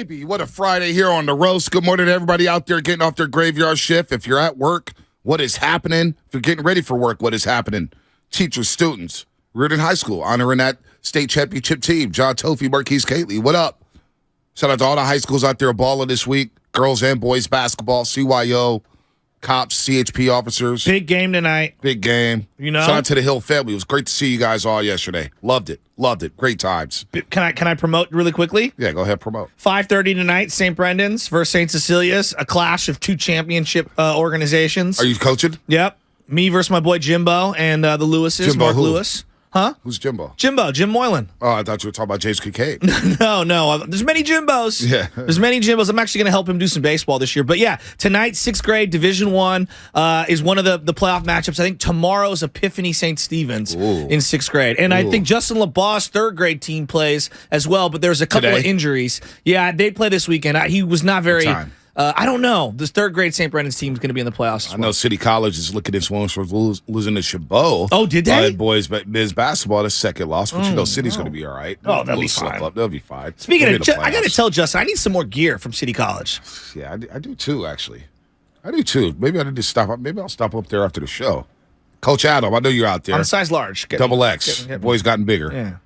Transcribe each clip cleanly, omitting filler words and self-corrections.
baby. What a Friday here on the roast. Good morning to everybody out there getting off their graveyard shift. If you're at work, what is happening? If you're getting ready for work, what is happening? Teachers, students, Reardon High School, honoring that state championship team. John Tofey, Marquise Kately, what up? Shout out to all the high schools out there balling this week. Girls and boys basketball, CYO, cops, CHP officers. Big game tonight. Big game. You know? Shout out to the Hill family. It was great to see you guys all yesterday. Loved it. Great times. Can I promote really quickly? Yeah, go ahead, promote. 5:30 tonight, St. Brendan's versus St. Cecilia's, a clash of two championship organizations. Are you coaching? Yep. Me versus my boy Jimbo and the Lewises, Jimbo Mark who? Lewis. Huh? Who's Jimbo? Jim Moylan. Oh, I thought you were talking about James Kincaid. No. There's many Jimbos. Yeah. There's many Jimbos. I'm actually going to help him do some baseball this year. But yeah, tonight, 6th grade, Division I is one of the playoff matchups. I think tomorrow's Epiphany St. Stephen's in 6th grade. And I think Justin LeBau's 3rd grade team plays as well, but there's a couple of injuries. Yeah, they play this weekend. He was not very... I don't know. This 3rd grade St. Brendan's team is going to be in the playoffs. I know City College is looking at its wounds for losing to Chabot. Oh, did they? Boys, men's basketball, that's second loss, but you know City's going to be all right. Oh, they'll be fine. They'll be fine. Speaking of, I got to tell Justin, I need some more gear from City College. Yeah, I do too, actually. I do too. Maybe I need to stop up. Maybe I'll stop up there after the show. Coach Adam, I know you're out there. I'm a size large. Double X. Boy's gotten bigger. Yeah.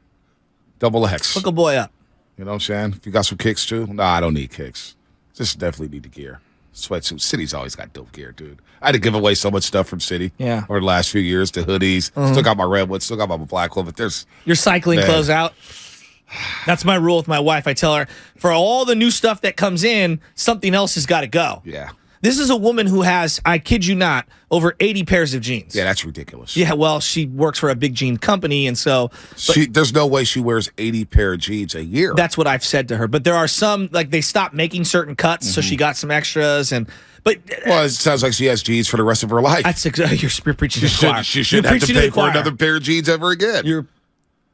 Double X. Look a boy up. You know what I'm saying? If you got some kicks too? Nah, I don't need kicks. Just definitely need the gear. Sweatsuit. City's always got dope gear, dude. I had to give away so much stuff from City over the last few years. The hoodies. Still got my Redwood. Still got my black one. But there's... Your cycling clothes out. That's my rule with my wife. I tell her, for all the new stuff that comes in, something else has got to go. Yeah. This is a woman who has, I kid you not, over 80 pairs of jeans. Yeah, that's ridiculous. Yeah, well, she works for a big jean company, and so... There's no way she wears 80 pair of jeans a year. That's what I've said to her. But there are some, like, they stopped making certain cuts, so she got some extras, and... Well, it sounds like she has jeans for the rest of her life. That's you're preaching to the choir. She shouldn't have to pay for another pair of jeans ever again.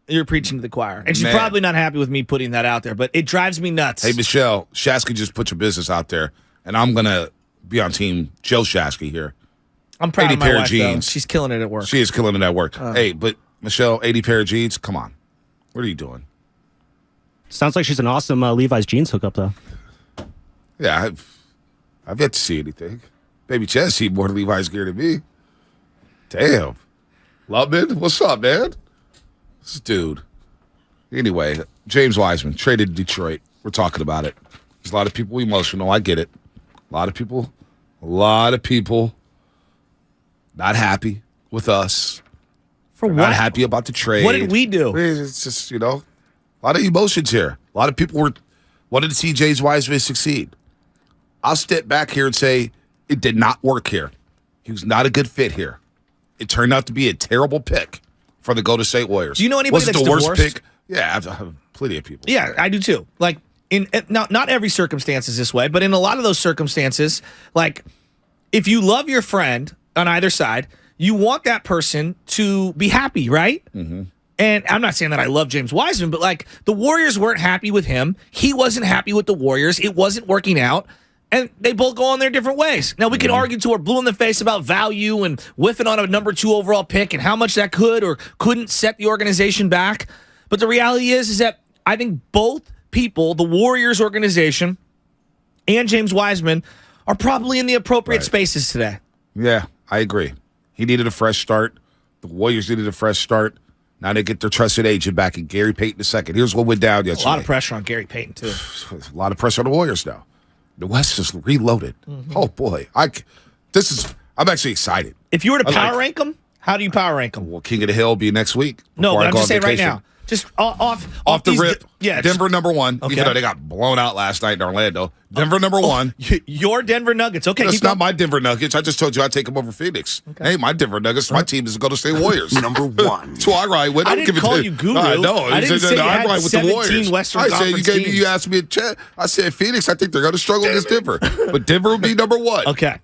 You're preaching to the choir. And she's probably not happy with me putting that out there, but it drives me nuts. Hey, Michelle, Shasky just put your business out there, and I'm going to be on team Joe Shasky here. I'm proud of my pair wife, of jeans. though. She's killing it at work. She is killing it at work. Hey, but Michelle, 80 pair of jeans? Come on. What are you doing? Sounds like she's an awesome Levi's jeans hookup, though. Yeah, I've yet to see anything. Baby Chess see more Levi's gear than me. Damn. Lubman, what's up, man? This dude. Anyway, James Wiseman, traded to Detroit. We're talking about it. There's a lot of people emotional. I get it. A lot of people not happy with us. For what? Not happy about the trade. What did we do? It's just, a lot of emotions here. A lot of people wanted to see James Wiseman succeed. I'll step back here and say it did not work here. He was not a good fit here. It turned out to be a terrible pick for the Golden State Warriors. Do you know anybody that's the worst divorced? pick? Yeah, I have plenty of people. Yeah, I do too. Like, not every circumstance is this way, but in a lot of those circumstances, like, if you love your friend on either side, you want that person to be happy, right? Mm-hmm. And I'm not saying that I love James Wiseman, but, like, the Warriors weren't happy with him. He wasn't happy with the Warriors. It wasn't working out. And they both go on their different ways. Now, we can argue till we're blue in the face about value and whiffing on a number 2 overall pick and how much that could or couldn't set the organization back. But the reality is that I think both people, the Warriors organization and James Wiseman, are probably in the appropriate spaces today. Yeah, I agree. He needed a fresh start. The Warriors needed a fresh start. Now they get their trusted agent back in Gary Payton II. Here's what went down yesterday. A lot of pressure on Gary Payton, too. A lot of pressure on the Warriors now. The West is reloaded. Mm-hmm. Oh, boy. I'm actually excited. If you were to power rank them, how do you power rank them? Well, King of the Hill will be next week. No, but I'm just saying right now. Just off the rip. Yeah, Denver number 1. Okay. Even though they got blown out last night in Orlando. Denver number 1. Your Denver Nuggets. Okay, that's not my Denver Nuggets. I just told you I'd take them over Phoenix. Okay. Hey, my Denver Nuggets. My team is the Golden State Warriors. Number 1. That's who I ride with. I didn't call you guru. I know. I didn't say you had ride with the Warriors. Western Conference teams. You asked me a chat. I said Phoenix. I think they're going to struggle against Denver, but Denver will be number 1. Okay.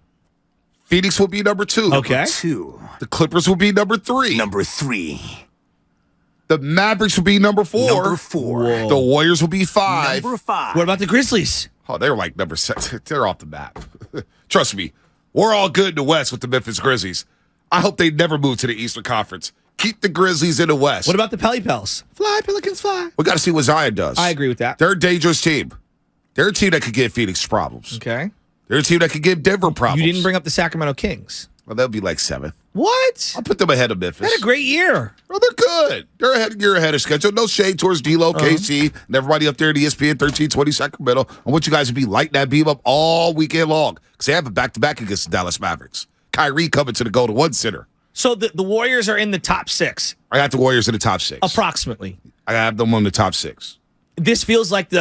Phoenix will be number 2. Okay. Number 2. The Clippers will be number 3. Number 3. The Mavericks will be number 4. Number 4. Whoa. The Warriors will be 5. Number 5. What about the Grizzlies? Oh, they were like number 6. They're off the map. Trust me, we're all good in the West with the Memphis Grizzlies. I hope they never move to the Eastern Conference. Keep the Grizzlies in the West. What about the Pelly Pels? Fly, Pelicans, fly. We got to see what Zion does. I agree with that. They're a dangerous team. They're a team that could give Phoenix problems. Okay. They're a team that could give Denver problems. You didn't bring up the Sacramento Kings. Well, they'll be like 7th. What? I'll put them ahead of They Memphis. had a great year. Well, they're good. They're a year ahead of schedule. No shade towards D'Lo, KC, and everybody up there at ESPN 1320 Sacramento. I want you guys to be lighting that beam up all weekend long because they have a back-to-back against the Dallas Mavericks. Kyrie coming to the Golden One Center. So the Warriors are in the top 6. I got the Warriors in the top 6. Approximately. I have them on the top 6. This feels like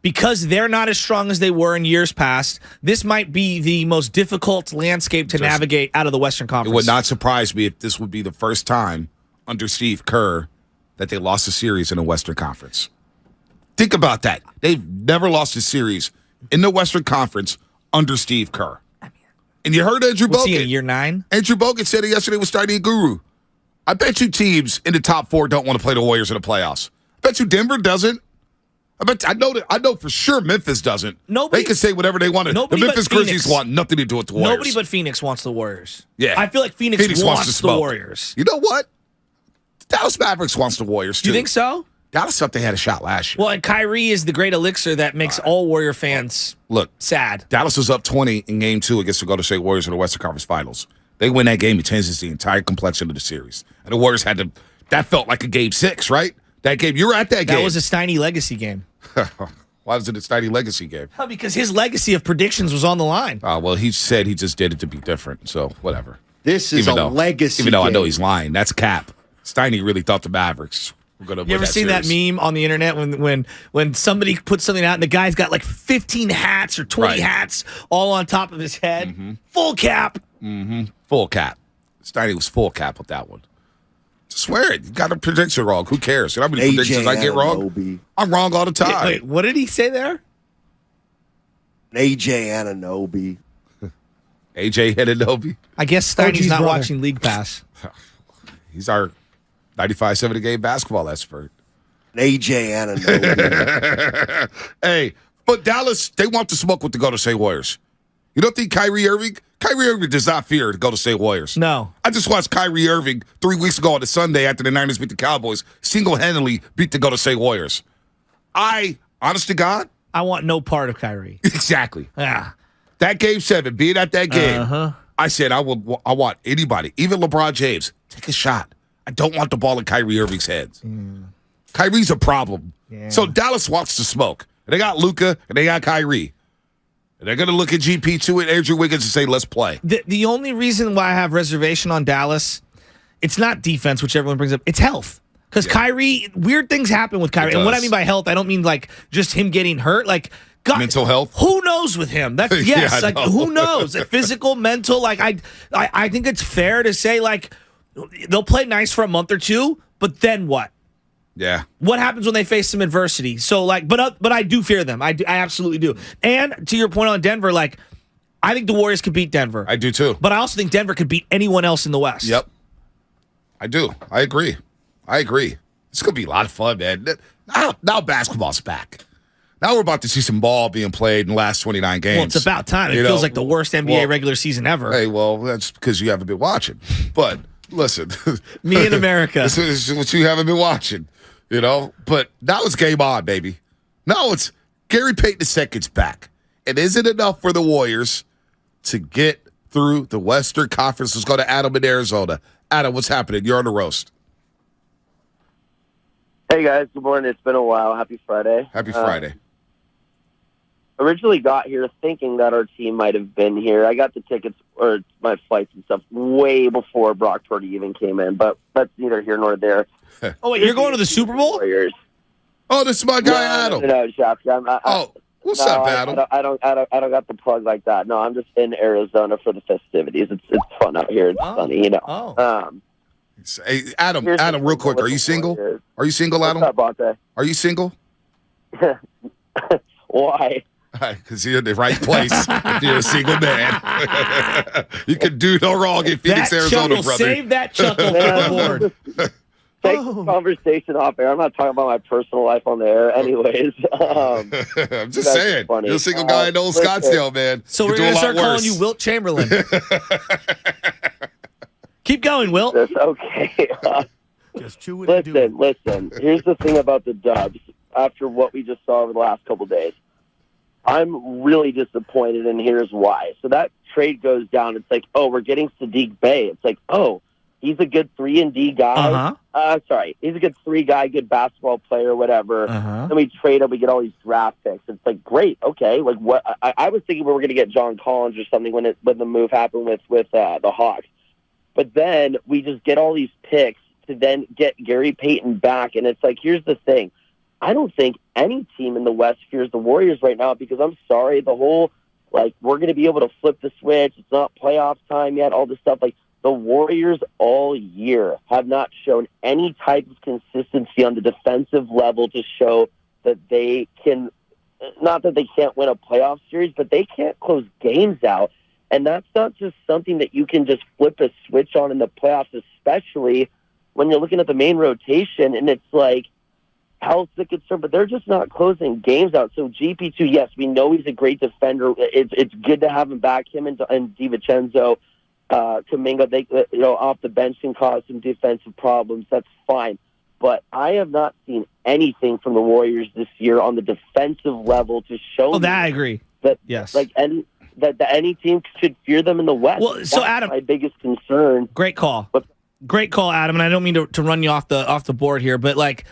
because they're not as strong as they were in years past, this might be the most difficult landscape to navigate out of the Western Conference. It would not surprise me if this would be the first time under Steve Kerr that they lost a series in the Western Conference. Think about that. They've never lost a series in the Western Conference under Steve Kerr. And you heard Andrew What's he Bogut. in year 9? Andrew Bogut said it yesterday with Starting Guru. I bet you teams in the top 4 don't want to play the Warriors in the playoffs. I bet you Denver doesn't. I know for sure Memphis doesn't. Nobody, they can say whatever they want to. The Memphis Grizzlies want nothing to do with the Warriors. Nobody but Phoenix wants the Warriors. Yeah. I feel like Phoenix wants to the smoke. Warriors. You know what? Dallas Mavericks wants the Warriors, too. You think so? Dallas thought they had a shot last year. Well, and Kyrie is the great elixir that makes all Warrior fans sad. Dallas was up 20 in Game 2 against the Golden State Warriors in the Western Conference Finals. They win that game, it changes the entire complexion of the series. And the Warriors had to – that felt like a Game 6, right? That game – you were at that game. That was a Steiny legacy game. Why was it a Steiny legacy game? Because his legacy of predictions was on the line. Well, he said he just did it to be different, so whatever. This is legacy Even though I know game. he's lying. That's cap. Steiny really thought the Mavericks were going to win that You ever seen that series. meme on the internet when somebody puts something out and the guy's got like 15 hats or 20 hats all on top of his head? Mm-hmm. Full cap. Full cap. Steiny was full cap with that one. Swear it. You got a prediction wrong. Who cares? You know how many predictions I get wrong? Anunoby. I'm wrong all the time. Wait, what did he say there? AJ Anunoby. AJ Anunoby. I guess Steiny's OG's not brother. watching League Pass. He's our 95-70 game basketball expert. AJ Anunoby. Hey, but Dallas, they want to smoke with the Golden State Warriors. You don't think Kyrie Irving does not fear the Golden State Warriors. No. I just watched Kyrie Irving 3 weeks ago on a Sunday after the Niners beat the Cowboys, single-handedly beat the Golden State Warriors. Honest to God. I want no part of Kyrie. Exactly. Yeah. That Game 7, being at that game, I said I want anybody, even LeBron James, take a shot. I don't want the ball in Kyrie Irving's hands. Kyrie's a problem. Yeah. So Dallas wants to smoke. And they got Luka and they got Kyrie. And they're going to look at GP2 and Andrew Wiggins and say, let's play. The only reason why I have reservation on Dallas, it's not defense, which everyone brings up. It's health. Because Kyrie, weird things happen with Kyrie. And what I mean by health, I don't mean like just him getting hurt. Like, God, mental health? Who knows with him? That's yes. Yeah, like who knows? Physical, mental. Like I think it's fair to say like they'll play nice for a month or two, but then what? Yeah. What happens when they face some adversity? So like, but I do fear them. I absolutely do. And to your point on Denver, like I think the Warriors could beat Denver. I do too. But I also think Denver could beat anyone else in the West. Yep. I do. I agree. It's going to be a lot of fun, man. Now basketball's back. Now we're about to see some ball being played in the last 29 games. Well, it's about time. It feels like the worst NBA regular season ever. Hey, well, that's because you haven't been watching. But listen. Me in America. This is what you haven't been watching, you know? But now it's game on, baby. Now it's Gary Payton II's back. And is it enough for the Warriors to get through the Western Conference? Let's go to Adam in Arizona. Adam, what's happening? You're on the roast. Hey, guys. Good morning. It's been a while. Happy Friday. Happy Friday. Originally got here thinking that our team might have been here. I got the tickets or my flights and stuff way before Brock Purdy even came in, but that's neither here nor there. Oh, wait, you're going to the Super Bowl? Warriors. Oh, this is my guy, Adam. No, Shafty. What's up, Adam? I don't got the plug like that. No, I'm just in Arizona for the festivities. It's fun out here. It's sunny, you know. Oh. Hey, Adam, real quick. Are you single? Warriors. Are you single, Adam? What's up, Bonte? Are you single? Why? Because you're in the right place if you're a single man. You can do no wrong in Phoenix, That Arizona, chuckle, brother. save that chuckle for the board. Take the conversation off air. I'm not talking about my personal life on the air anyways. I'm just saying. Funny. You're a single guy in Old Scottsdale, man. So You're we're doing going to a lot start calling worse. you Wilt Chamberlain. Keep going, Wilt. That's okay. Just chew it and do it. Listen. Here's the thing about the Dubs. After what we just saw over the last couple days, I'm really disappointed, and here's why. So that trade goes down. It's like, oh, we're getting Sadiq Bey. It's like, oh, he's a good 3-and-D guy. He's a good 3 guy, good basketball player, whatever. Then we trade him, we get all these draft picks. It's like, great, okay. Like what? I was thinking we were going to get John Collins or something when the move happened with the Hawks, but then we just get all these picks to then get Gary Payton back, and it's like, here's the thing. I don't think any team in the West fears the Warriors right now because I'm sorry, the whole, like, we're going to be able to flip the switch. It's not playoff time yet, all this stuff. Like, the Warriors all year have not shown any type of consistency on the defensive level to show that they can, not that they can't win a playoff series, but they can't close games out. And that's not just something that you can just flip a switch on in the playoffs, especially when you're looking at the main rotation and it's like, health's a concern, but they're just not closing games out. So GP2, yes, we know he's a great defender. It's good to have him back. Him and DiVincenzo, Kuminga, they off the bench can cause some defensive problems. That's fine. But I have not seen anything from the Warriors this year on the defensive level to show. Oh, that I agree. That yes, that any team should fear them in the West. Well, so that's Adam, my biggest concern. Great call. Great call, Adam. And I don't mean to run you off the board here, but like.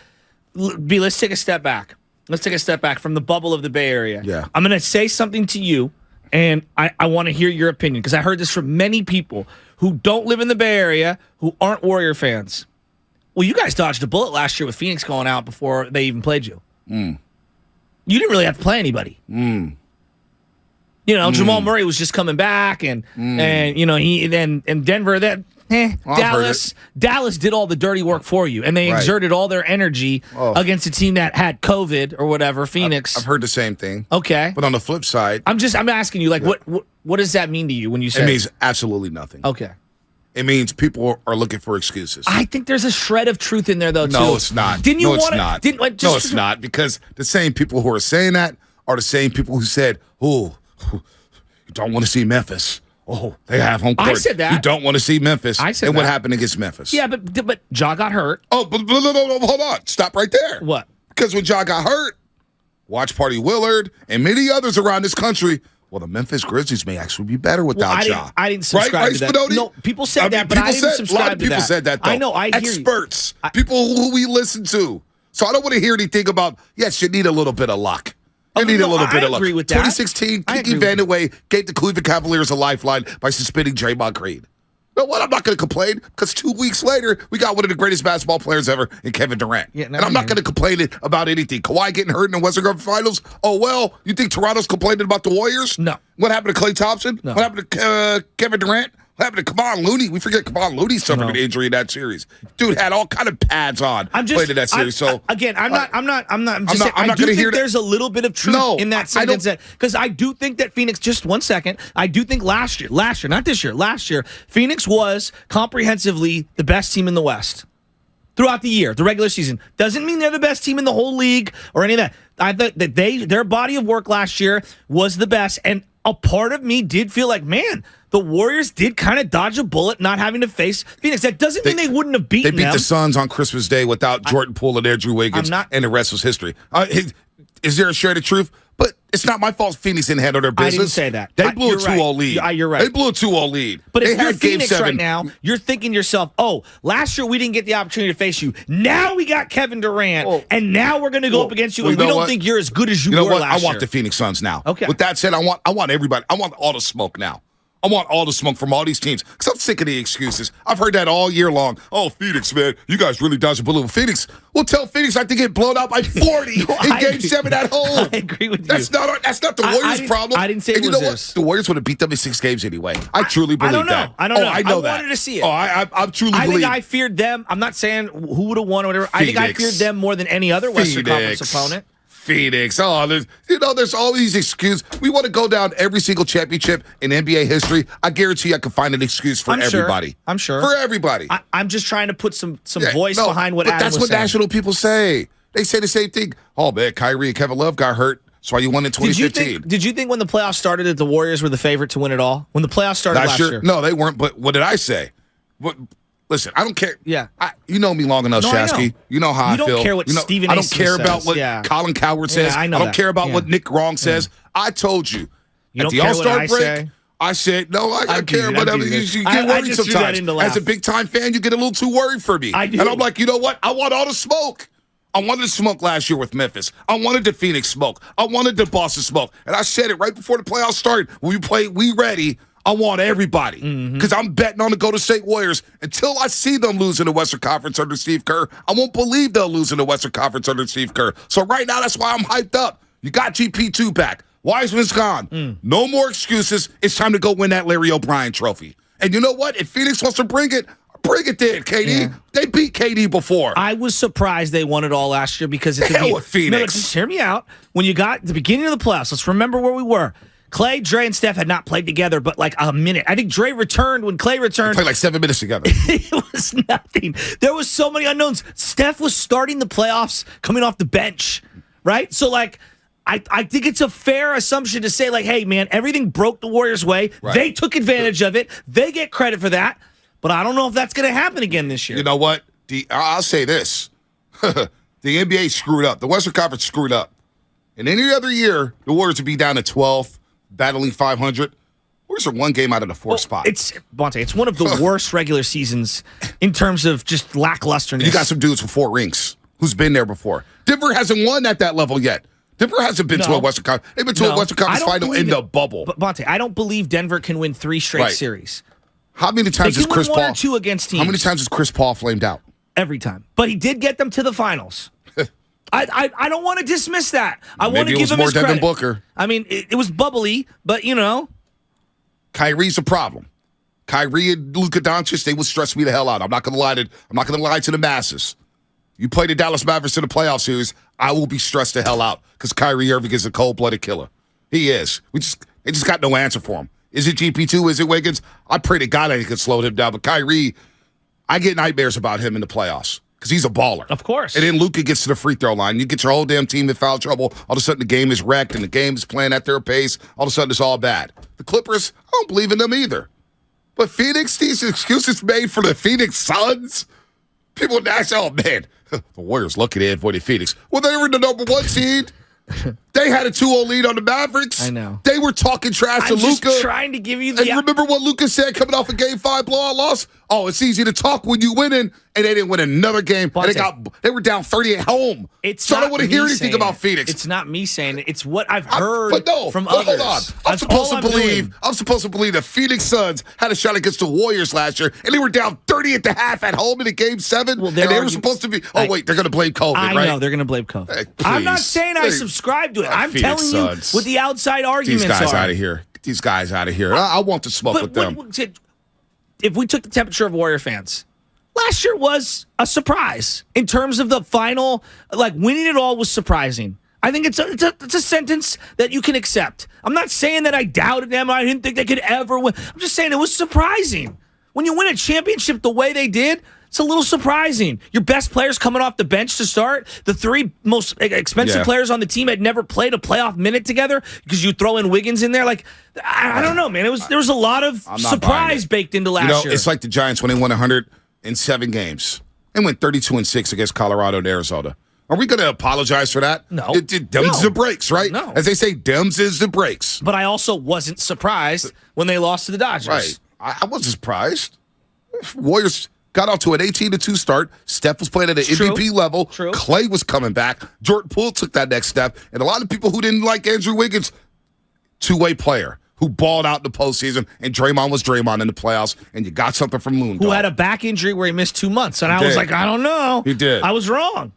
B, let's take a step back. Let's take a step back from the bubble of the Bay Area. Yeah. I'm going to say something to you, and I want to hear your opinion because I heard this from many people who don't live in the Bay Area who aren't Warrior fans. Well, you guys dodged a bullet last year with Phoenix going out before they even played you. You didn't really have to play anybody. Jamal Murray was just coming back, and Denver Dallas did all the dirty work for you, and they exerted all their energy against a team that had COVID or whatever. Phoenix. I've heard the same thing. Okay, but on the flip side, I'm asking you, like, what does that mean to you when you say it? Means absolutely nothing. Okay. It means people are looking for excuses. I think there's a shred of truth in there, though. No, too. It's not. Didn't you no, want it's not. No, it's not, because the same people who are saying that are the same people who said, "Oh, you don't want to see Memphis." Oh, they have home court. I said that. You don't want to see Memphis. I said and that. what happened against Memphis? Yeah, but Ja got hurt. Oh, but no, hold on. Stop right there. What? Because when Ja got hurt, Watch Party Willard and many others around this country, well, the Memphis Grizzlies may actually be better without Ja. I didn't subscribe to that. Spinoni? No, people said that, but I didn't subscribe to that. A lot of people said that, though. I know, I hear you. Experts, people who we listen to. So I don't want to hear anything about, yes, you need a little bit of luck. You need a little bit of luck. I agree with that. 2016, Kiki Vandeweghe gave the Cleveland Cavaliers a lifeline by suspending Draymond Green. You know what? I'm not going to complain because 2 weeks later, we got one of the greatest basketball players ever in Kevin Durant. Yeah, and I'm not going to complain about anything. Kawhi getting hurt in the Western Conference Finals? Oh, well, you think Toronto's complaining about the Warriors? No. What happened to Klay Thompson? No. What happened to Kevin Durant? What happened to Kevon Looney? We forget Kevon Looney suffered an injury in that series. Dude had all kind of pads on. Played in that series. I'm not going to hear that. There's a little bit of truth in that sentence, because I do think that Phoenix. Just 1 second. I do think last year, not this year, last year, Phoenix was comprehensively the best team in the West throughout the year, the regular season. Doesn't mean they're the best team in the whole league or any of that. I thought that their body of work last year was the best, and a part of me did feel like, man, the Warriors did kind of dodge a bullet not having to face Phoenix. That doesn't mean they wouldn't have beaten them. They beat the Suns on Christmas Day without Jordan Poole and Andrew Wiggins, and the rest was history. Is there a shred of truth? But it's not my fault Phoenix didn't handle their business. I didn't say that. They blew a 2-0 lead. You're right. They blew a 2-0 lead. But if they you're had Game Phoenix 7 right now, you're thinking to yourself, oh, last year we didn't get the opportunity to face you. Now we got Kevin Durant, and now we're going to go up against you, and we don't think you're as good as you were last year. I want the Phoenix Suns now. Okay. With that said, I want everybody. I want all the smoke now. I want all the smoke from all these teams because I'm sick of the excuses. I've heard that all year long. Oh, Phoenix, man, you guys really dodged a bullet. Phoenix, we'll tell Phoenix I have to get blown out by 40 in Game 7 at home. I agree with you. That's not the Warriors' problem. I didn't say it was this. The Warriors would have beat them in 6 games anyway. I truly believe that. I don't know. I know that. I wanted to see it. Oh, I truly believe. I think I feared them. I'm not saying who would have won or whatever. I think I feared them more than any other Western Conference opponent. Phoenix. Oh, there's all these excuses. We want to go down every single championship in NBA history. I guarantee you I can find an excuse for everybody. I'm sure. For everybody. I'm just trying to put some voice behind what Adam was saying. That's what national people say. They say the same thing. Oh, man, Kyrie and Kevin Love got hurt. That's why you won in 2015. Did you think when the playoffs started that the Warriors were the favorite to win it all? When the playoffs started last year? No, they weren't. But what did I say? Listen, I don't care. Yeah. You know me long enough, Shasky. You know how I feel. You don't care what Stephen A. I don't care about what says. Colin Coward says. I know I don't care about what Nick Wrong says. I told you. You at don't the care All-Star what I break, say? I said, no, I do, care. I Whatever. do You this. get I worried just threw that sometimes. in to laugh. As a big-time fan, you get a little too worried for me. I do. And I'm like, you know what? I want all the smoke. I wanted to smoke last year with Memphis. I wanted the Phoenix smoke. I wanted the Boston smoke. And I said it right before the playoffs started. When we played We Ready, I want everybody. Because I'm betting on the Golden State Warriors. Until I see them lose in the Western Conference under Steve Kerr, I won't believe they'll lose in the Western Conference under Steve Kerr. So right now, that's why I'm hyped up. You got GP2 back. Wiseman's gone. No more excuses. It's time to go win that Larry O'Brien trophy. And you know what? If Phoenix wants to bring it then, KD. Yeah. They beat KD before. I was surprised they won it all last year because at The hell with Phoenix. No, just hear me out. When you got the beginning of the playoffs, let's remember where we were. Clay, Dre, and Steph had not played together but like a minute. I think Dre returned when Clay returned. Played like 7 minutes together. It was nothing. There was so many unknowns. Steph was starting the playoffs coming off the bench, right? So, like, I think it's a fair assumption to say, like, hey, man, everything broke the Warriors' way. Right. They took advantage of it. They get credit for that. But I don't know if that's going to happen again this year. You know what? I'll say this. The NBA screwed up. The Western Conference screwed up. In any other year, the Warriors would be down to 12th, battling 500. Warriors are one game out of the fourth spot. It's one of the worst regular seasons in terms of just lacklusterness. You got some dudes with 4 rings who's been there before. Denver hasn't won at that level yet. Denver hasn't been to a Western Conference. They've been to a Western Conference final in the bubble. But Bonte, I don't believe Denver can win 3 straight series. How many times has Chris Paul? Paul? Or 2 against teams. How many times has Chris Paul flamed out? Every time. But he did get them to the finals. I don't want to dismiss that. I want to give him his credit. Devin Booker. I mean, it was bubbly, but you know. Kyrie's a problem. Kyrie and Luka Doncic, they would stress me the hell out. I'm not gonna lie to the masses. You play the Dallas Mavericks in the playoff series, I will be stressed the hell out because Kyrie Irving is a cold-blooded killer. He is. They just got no answer for him. Is it GP2? Is it Wiggins? I pray to God that he could slow him down. But Kyrie, I get nightmares about him in the playoffs because he's a baller. Of course. And then Luka gets to the free throw line. You get your whole damn team in foul trouble. All of a sudden, the game is wrecked and the game is playing at their pace. All of a sudden, it's all bad. The Clippers, I don't believe in them either. But Phoenix, these excuses made for the Phoenix Suns. People now say, oh, man, the Warriors lucky they avoided Phoenix. Well, they were in the number 1 seed. They had a 2-0 lead on the Mavericks. I know. They were talking trash to Luka. I'm just trying to give you the... And remember what Luka said coming off a Game 5 blowout loss? Oh, it's easy to talk when you winning, and they didn't win another game. And they were down 30 at home. So I don't want to hear anything about Phoenix. It's not me saying it. It's what I've heard from others. Hold on. I'm supposed to believe the Phoenix Suns had a shot against the Warriors last year, and they were down 30 at the half at home in a Game 7, and they were supposed to be... Oh, wait, they're going to blame COVID, right? I know, they're going to blame COVID. Hey, I'm not saying I subscribe to it. I'm telling you what the outside arguments are. These guys out of here. Get these guys out of here. I want to smoke with them. If we took the temperature of Warrior fans, last year was a surprise in terms of the final, like winning it all was surprising. I think it's a sentence that you can accept. I'm not saying that I doubted them. I didn't think they could ever win. I'm just saying it was surprising. When you win a championship the way they did, it's a little surprising. Your best players coming off the bench to start. The 3 most expensive players on the team had never played a playoff minute together because you throw in Wiggins in there. Like, I don't know, man. There was a lot of surprise baked into last year. It's like the Giants when they won 107 games. They went 32-6 against Colorado and Arizona. Are we going to apologize for that? No. Dems the breaks, right? No. As they say, Dems is the breaks. But I also wasn't surprised when they lost to the Dodgers. Right. I wasn't surprised. Warriors got off to an 18-2 start. Steph was playing at an MVP level. True. Clay was coming back. Jordan Poole took that next step. And a lot of people who didn't like Andrew Wiggins, two-way player who balled out in the postseason, and Draymond was Draymond in the playoffs, and you got something from Loon. Who had a back injury where he missed 2 months. And I was like, I don't know. He did. I was wrong.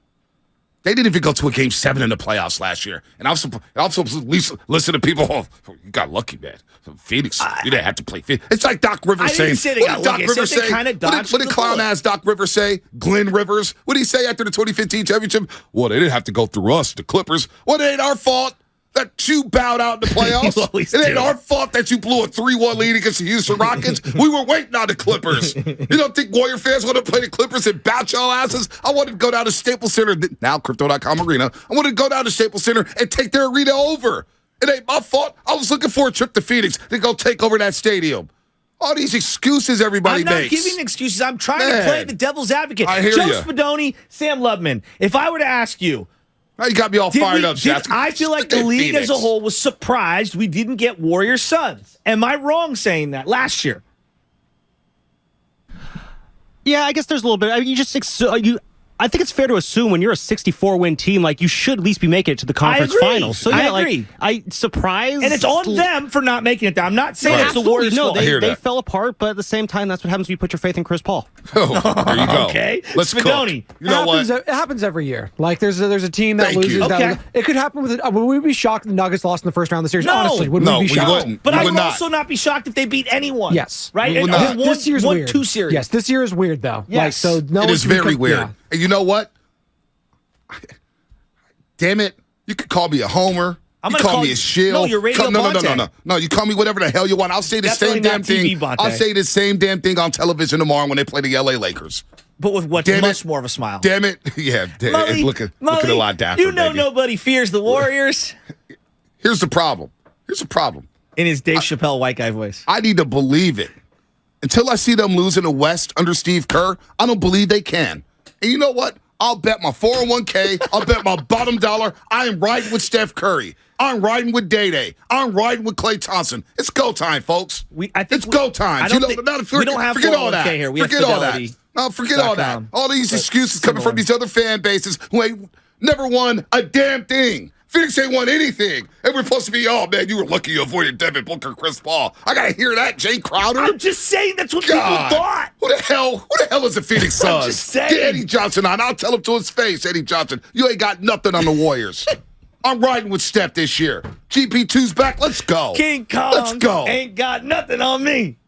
They didn't even go to a Game 7 in the playoffs last year. And I'm supposed to at least listen to people, oh, you got lucky, man. Phoenix, you didn't have to play Phoenix. It's like Doc Rivers saying. What did Doc Rivers say? What did clown-ass Doc Rivers say? Glenn Rivers. What did he say after the 2015 championship? Well, they didn't have to go through us, the Clippers. Well, it ain't our fault that you bowed out in the playoffs. It ain't our fault that you blew a 3-1 lead against the Houston Rockets. We were waiting on the Clippers. You don't think Warrior fans want to play the Clippers and bout y'all asses? I wanted to go down to Staples Center, now Crypto.com Arena. I wanted to go down to Staples Center and take their arena over. It ain't my fault. I was looking for a trip to Phoenix to go take over that stadium. All these excuses everybody makes. I'm not giving excuses. I'm trying to play the devil's advocate. I hear Joe you. Spadoni, Sam Lubman. If I were to ask you, Now you got me all fired up, Shaq. I feel like the league as a whole was surprised we didn't get Warriors Suns. Am I wrong saying that last year? Yeah, I guess there's a little bit. I mean, I think it's fair to assume when you're a 64-win team, like you should at least be making it to the conference finals. So yeah, I agree. Surprised, and it's on them for not making it. I'm not saying it's the Warriors' fault. They fell apart, but at the same time, that's what happens when you put your faith in Chris Paul. Oh, there you go. Okay, let's Spadoni. cook. You know what? It happens every year. Like there's a team that loses. Okay. It could happen with. Would we be shocked if the Nuggets lost in the first round of the series? No. Honestly, would No, we be we shocked? wouldn't. But We I would would not. also not be shocked if they beat anyone. Yes, right. We would not. This year's weird. 2 series. Yes, this year is weird though. Yes. Like, so no It is very weird. Yeah. And you know what? Damn it. You could call me a homer. I'm You gonna call call me you- a shill. No, you're Radio Bonte. No, you call me whatever the hell you want. I'll say the Definitely same damn not TV thing. Bonte. I'll say the same damn thing on television tomorrow when they play the LA Lakers. But with what's Damn much it. more of a smile. Damn it. Yeah, Mully, looking a Mully, lot dapper, you know baby. nobody fears the Warriors. Here's the problem. In his Dave Chappelle white guy voice. I need to believe it. Until I see them lose in the West under Steve Kerr, I don't believe they can. And you know what? I'll bet my 401k. I'll bet my bottom dollar. I am riding with Steph Curry. I'm riding with Day-Day. I'm riding with Klay Thompson. It's go time, folks. It's go time. we don't have forget all that. 401k here. We forget have all that. Fidelity. No, forget all that. All these excuses coming from these other fan bases who ain't never won a damn thing. Phoenix ain't won anything. And we're supposed to be, oh, man, you were lucky you avoided Devin Booker, Chris Paul. I got to hear that, Jay Crowder. I'm just saying that's what people thought. Who the hell is the Phoenix Suns? I'm just saying. Get Eddie Johnson on. I'll tell him to his face, Eddie Johnson. You ain't got nothing on the Warriors. I'm riding with Steph this year. GP2's back. Let's go. King Kong Let's go. ain't got nothing on me.